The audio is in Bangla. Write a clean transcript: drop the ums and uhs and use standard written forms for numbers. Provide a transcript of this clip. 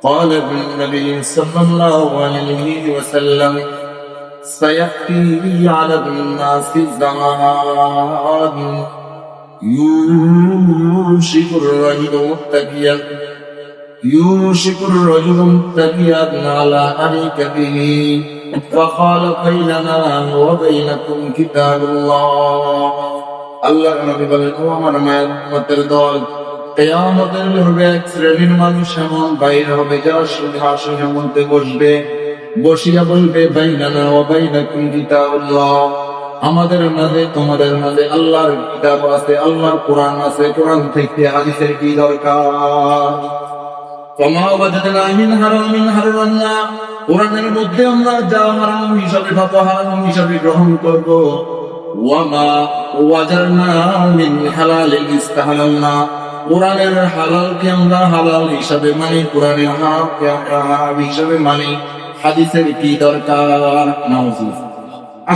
قال النبي صلى الله عليه وسلم سيأتي على الناس زمان يوشك الرجل متكئا على أريكته فقال بيننا وبينكم كتاب الله আল্লাহ নবী বলেন, ও আমার মায়ের উম্মতের দল, কিয়ামতের হবে এক শ্রেণীর মানুষ এমন বাইর হবে যারা সিংহাসনের মধ্যে বসবে, বসিয়া বলবে বাইনানা ওয়া বাইনাকুম কিতাবুল্লাহ, আমাদের মাঝে তোমাদের মাঝে আল্লাহর কিতাব আছে, আল্লাহর কোরআন আছে, কোরআন থেকে হাদিসের কি দরকার? ফামা ওয়াজাদনা মিন হারামিন হারামনা, কোরআনের মধ্যে আমরা যা হারাম হিসাবে ভাবা হারাম হিসাবে গ্রহণ করব, ওয়ামা ওয়াজাদনা মিন হালালিন ইস্তাহালালনা, কোরআনের হালালকে আমরা হালাল হিসাবে মানি, কোরআনের হারামকে আমরা হারাম হিসাবে মানি, হাদিসের কি দরকার? নাউজুবিল্লাহ।